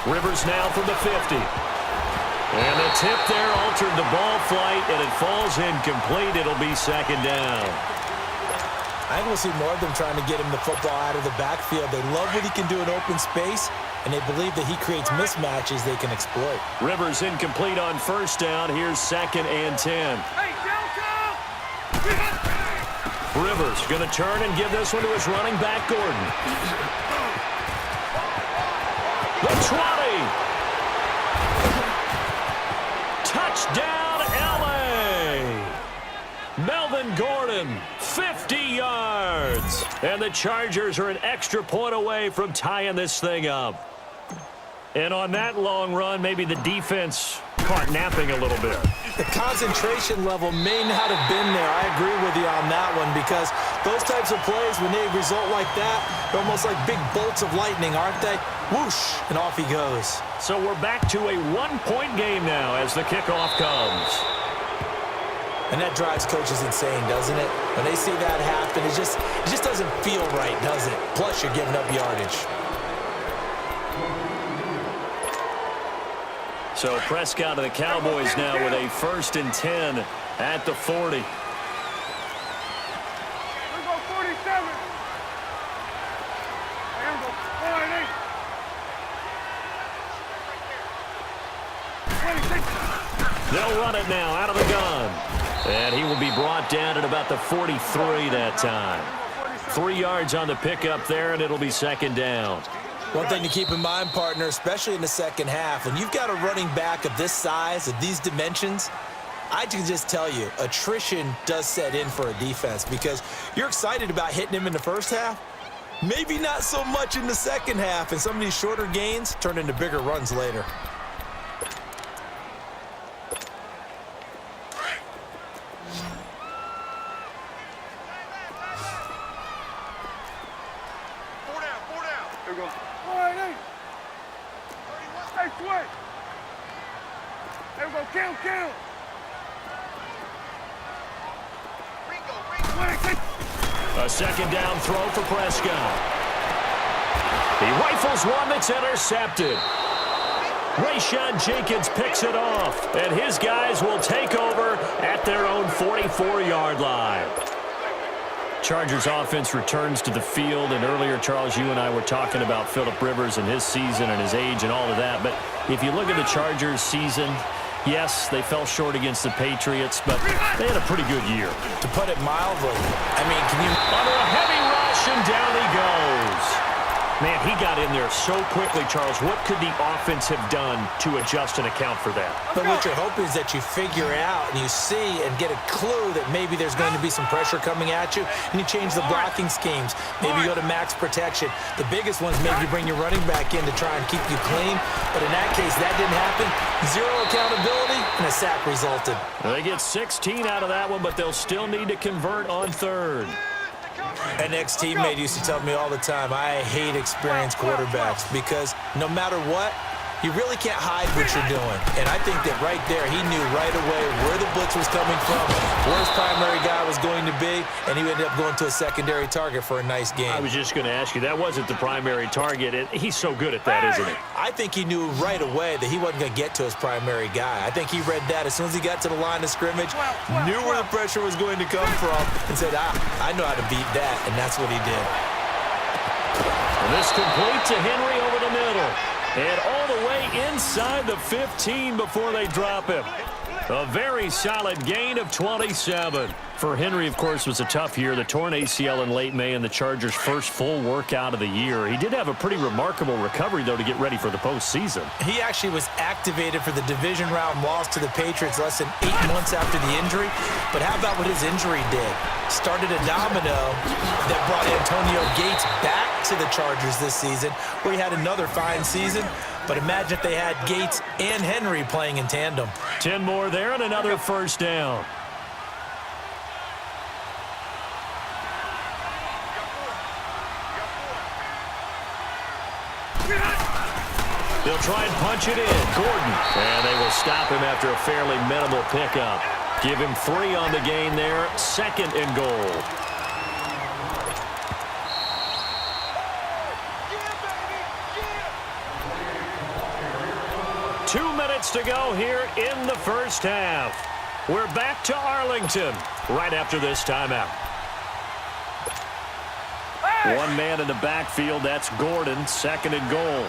Rivers now from the 50. And the tip there altered the ball flight, and it falls incomplete. It'll be second down. I think we'll see more of them trying to get him the football out of the backfield. They love what he can do in open space, and they believe that he creates mismatches they can exploit. Rivers incomplete on first down. Here's 2nd and 10. Rivers going to turn and give this one to his running back, Gordon. The 20. Touchdown, L.A. Melvin Gordon, 50 yards. And the Chargers are an extra point away from tying this thing up. And on that long run, maybe the defense caught napping a little bit. The concentration level may not have been there. I agree with you on that one, because those types of plays, when they result like that, they're almost like big bolts of lightning, aren't they? Whoosh, and off he goes. So we're back to a 1-point game now as the kickoff comes. And that drives coaches insane, doesn't it? When they see that happen, it just doesn't feel right, does it? Plus, you're giving up yardage. So Prescott of the Cowboys now with a 1st and 10 at the 40. Let's go 47. Here we go. 26. They'll run it now out of the gun. And he will be brought down at about the 43 that time. 3 yards on the pickup there, and it'll be 2nd down. One thing to keep in mind, partner, especially in the second half, when you've got a running back of this size, of these dimensions, I can just tell you, attrition does set in for a defense, because you're excited about hitting him in the first half. Maybe not so much in the second half, and some of these shorter gains turn into bigger runs later. Here we go. 48. Hey, switch. There we go. Count. 26. A 2nd down throw for Prescott. He rifles one that's intercepted. Rayshon Jenkins picks it off, and his guys will take over at their own 44-yard line. Chargers offense returns to the field, and earlier, Charles, you and I were talking about Phillip Rivers and his season and his age and all of that, but if you look at the Chargers season, yes, they fell short against the Patriots, but they had a pretty good year. To put it mildly, I mean, can you... Under a heavy rush, and down he goes. Man, he got in there so quickly, Charles. What could the offense have done to adjust and account for that? But what you're hoping is that you figure out and you see and get a clue that maybe there's going to be some pressure coming at you, and you change the blocking schemes. Maybe you go to max protection. The biggest one's maybe you bring your running back in to try and keep you clean. But in that case, that didn't happen. Zero accountability, and a sack resulted. They get 16 out of that one, but they'll still need to convert on 3rd. An ex-teammate used to tell me all the time, I hate experienced quarterbacks, because no matter what, you really can't hide what you're doing. And I think that right there, he knew right away where the blitz was coming from, where his primary guy was going to be, and he ended up going to a secondary target for a nice game. I was just going to ask you, that wasn't the primary target. He's so good at that, isn't he? I think he knew right away that he wasn't going to get to his primary guy. I think he read that as soon as he got to the line of scrimmage, knew where the pressure was going to come from, and said, I know how to beat that, and that's what he did. And this complete to Henry over the middle. And all the way inside the 15 before they drop him. A very solid gain of 27. For Henry, of course, was a tough year. The torn ACL in late May and the Chargers' first full workout of the year. He did have a pretty remarkable recovery, though, to get ready for the postseason. He actually was activated for the division round loss to the Patriots less than 8 months after the injury. But how about what his injury did? Started a domino that brought Antonio Gates back to the Chargers this season, where he had another fine season. But imagine if they had Gates and Henry playing in tandem. 10 more there and another 1st down. They'll try and punch it in. Gordon. And they will stop him after a fairly minimal pickup. Give him 3 on the gain there. 2nd and goal. 2 minutes to go here in the first half. We're back to Arlington right after this timeout. One man in the backfield, that's Gordon, 2nd and goal.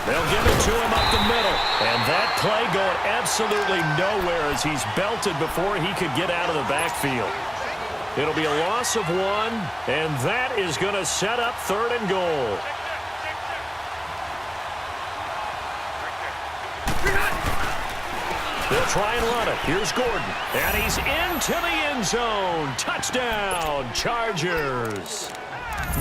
They'll give it to him up the middle. And that play going absolutely nowhere as he's belted before he could get out of the backfield. It'll be a loss of 1, and that is going to set up 3rd and goal. They'll try and run it. Here's Gordon. And he's into the end zone. Touchdown, Chargers.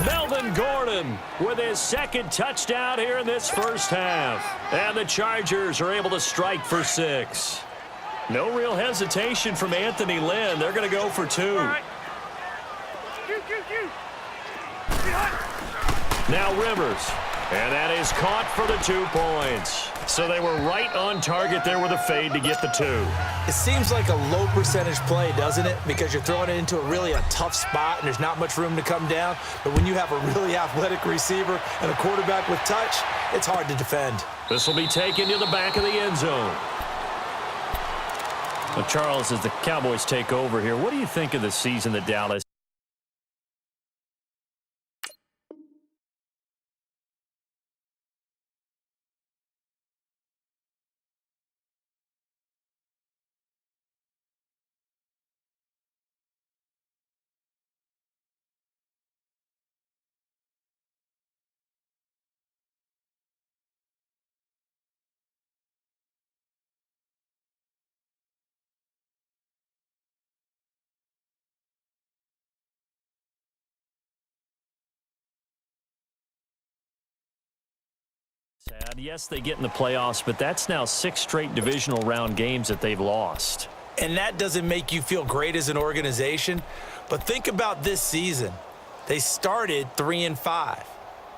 Melvin Gordon with his 2nd touchdown here in this first half. And the Chargers are able to strike for 6. No real hesitation from Anthony Lynn. They're going to go for 2. Now Rivers. And that is caught for the 2 points. So they were right on target there with a fade to get the 2. It seems like a low percentage play, doesn't it? Because you're throwing it into a tough spot and there's not much room to come down. But when you have a really athletic receiver and a quarterback with touch, it's hard to defend. This will be taken to the back of the end zone. Well, Charles, as the Cowboys take over here, what do you think of the season that Dallas? Yes, they get in the playoffs, but that's now 6 straight divisional round games that they've lost. And that doesn't make you feel great as an organization. But think about this season. They started 3-5,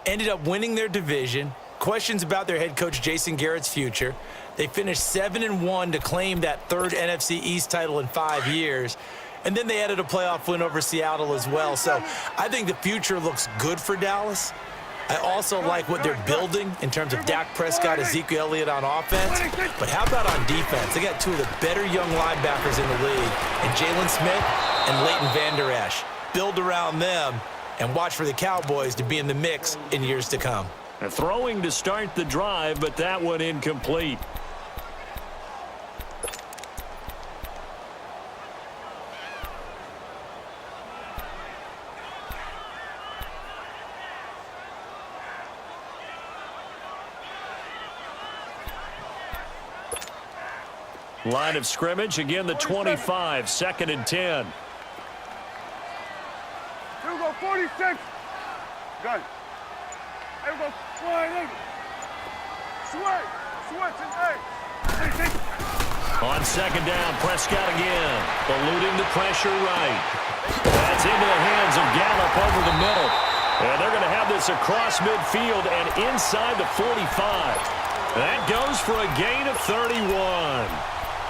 ended up winning their division. Questions about their head coach Jason Garrett's future. They finished 7-1 to claim that 3rd NFC East title in 5 years. And then they added a playoff win over Seattle as well. So I think the future looks good for Dallas. I also like what they're building in terms of Dak Prescott, Ezekiel Elliott on offense. But how about on defense? They got 2 of the better young linebackers in the league, and Jalen Smith and Leighton Vander Esch. Build around them and watch for the Cowboys to be in the mix in years to come. A throwing to start the drive, but that one incomplete. Line of scrimmage, again the 25, 2nd and 10. Here we go, 46. Good. Here we go, 48. Switch, and 8. On 2nd down, Prescott again, eluding the pressure right. That's into the hands of Gallup over the middle. And they're going to have this across midfield and inside the 45. That goes for a gain of 31.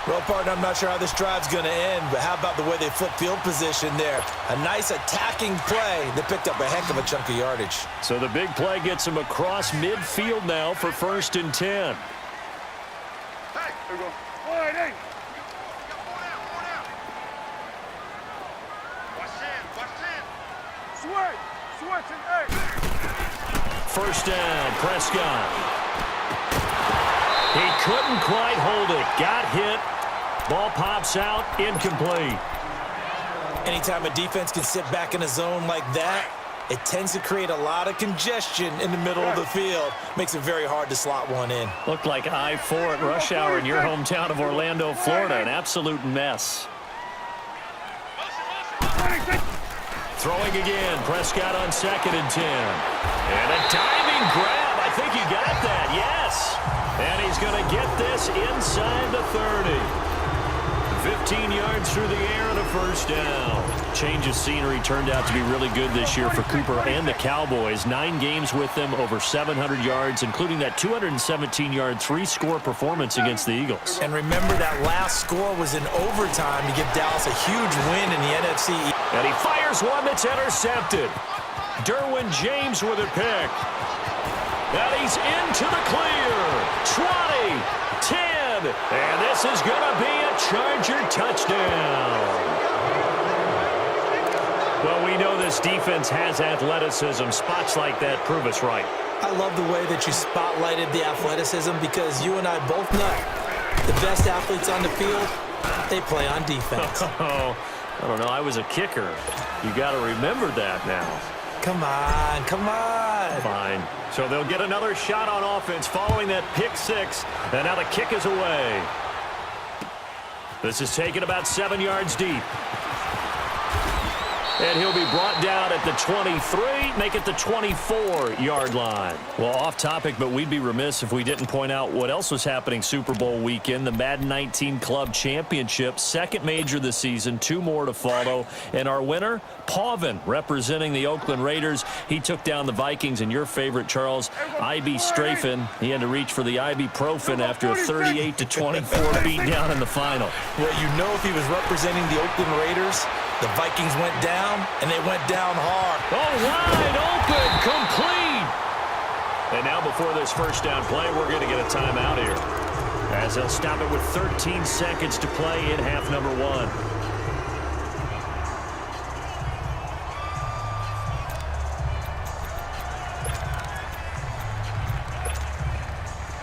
Well, partner, I'm not sure how this drive's going to end, but how about the way they flip field position there? A nice attacking play that picked up a heck of a chunk of yardage. So the big play gets them across midfield now for 1st and 10. Hey, here we go. 48. Switch, and 8. 1st down, Prescott. He couldn't quite hold it. Got hit. Ball pops out. Incomplete. Anytime a defense can sit back in a zone like that, it tends to create a lot of congestion in the middle of the field. Makes it very hard to slot one in. Looked like I-4 at rush hour in your hometown of Orlando, Florida. An absolute mess. Throwing again. Prescott on 2nd and 10. And a diving grab. I think you got that. Yes. And he's going to get this inside the 30. 15 yards through the air and a first down. Change of scenery turned out to be really good this year for Cooper and the Cowboys. 9 games with them, over 700 yards, including that 217-yard 3-score performance against the Eagles. And remember, that last score was in overtime to give Dallas a huge win in the NFC. And he fires one that's intercepted. Derwin James with a pick. And he's into the clear. 20, 10, and this is going to be a Charger touchdown. Well, we know this defense has athleticism. Spots like that prove us right. I love the way that you spotlighted the athleticism, because you and I both know the best athletes on the field, they play on defense. Oh, I don't know. I was a kicker. You got to remember that now. Come on, come on. Fine. So they'll get another shot on offense following that pick 6. And now the kick is away. This is taken about 7 yards deep. And he'll be brought down at the 23, make it the 24-yard line. Well, off topic, but we'd be remiss if we didn't point out what else was happening Super Bowl weekend. The Madden 19 Club Championship, second major this season, 2 more to follow. And our winner, Pauvin, representing the Oakland Raiders. He took down the Vikings, and your favorite, Charles, I.B. Strafen. He had to reach for the ibuprofen after a 38-24 beatdown in the final. Well, you know, if he was representing the Oakland Raiders, the Vikings went down, and they went down hard. Oh, wide open, complete. And now before this first down play, we're going to get a timeout here, as they'll stop it with 13 seconds to play in half number 1.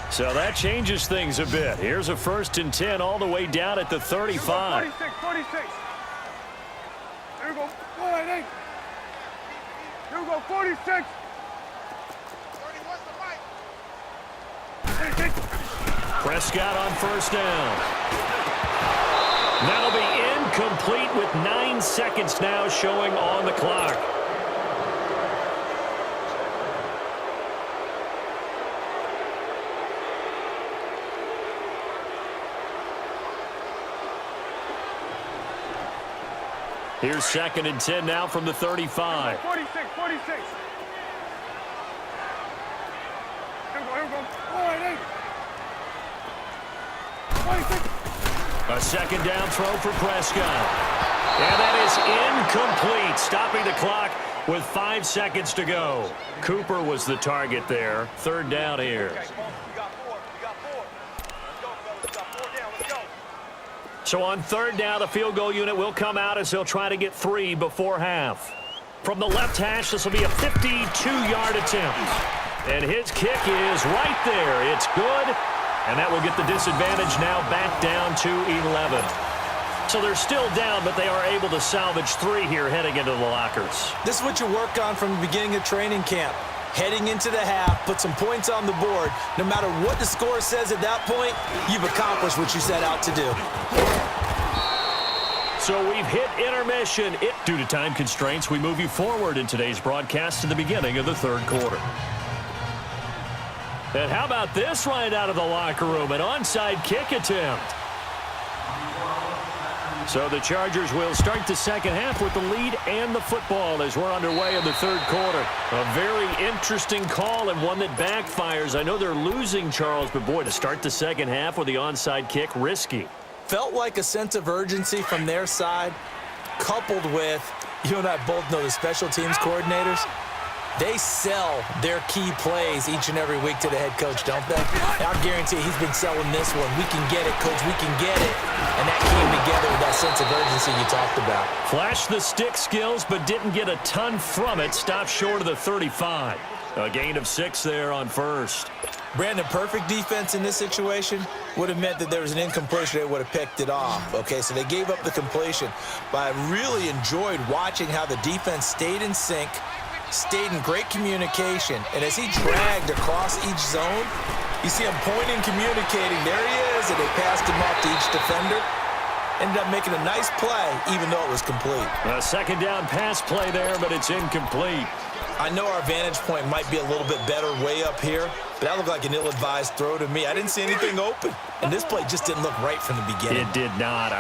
So that changes things a bit. Here's a 1st and 10 all the way down at the 35. 46. Here we go. 48. Here we go. 46. 36. Prescott on first down. That'll be incomplete with 9 seconds now showing on the clock. Here's 2nd and 10 now from the 35. 46. Here we go. 48. 26. A 2nd down throw for Prescott. And that is incomplete, stopping the clock with 5 seconds to go. Cooper was the target there. 3rd down here. So on 3rd down, the field goal unit will come out as they'll try to get 3 before half. From the left hash, this will be a 52-yard attempt. And his kick is right there. It's good. And that will get the disadvantage now back down to 11. So they're still down, but they are able to salvage 3 here heading into the lockers. This is what you work on from the beginning of training camp. Heading into the half, put some points on the board. No matter what the score says at that point, you've accomplished what you set out to do. So we've hit intermission. Due to time constraints, we move you forward in today's broadcast to the beginning of the 3rd quarter. And how about this right out of the locker room? An onside kick attempt. So the Chargers will start the second half with the lead and the football as we're underway in the 3rd quarter. A very interesting call and one that backfires. I know they're losing, Charles, but boy, to start the second half with the onside kick, risky. Felt like a sense of urgency from their side, coupled with, you and I both know the special teams coordinators, they sell their key plays each and every week to the head coach, don't they? I guarantee he's been selling this one. We can get it, coach. We can get it. And that came together with that sense of urgency you talked about. Flashed the stick skills, but didn't get a ton from it. Stopped short of the 35. A gain of 6 there on 1st. Brandon, perfect defense in this situation would have meant that there was an incompletion. They would have picked it off. Okay, so they gave up the completion. But I really enjoyed watching how the defense stayed in sync, stayed in great communication, and as he dragged across each zone, you see him pointing, communicating. There he is, and they passed him off to each defender. Ended up making a nice play, even though it was complete. A 2nd down pass play there, but it's incomplete. I know our vantage point might be a little bit better way up here, but that looked like an ill-advised throw to me. I didn't see anything open, and this play just didn't look right from the beginning. It did not.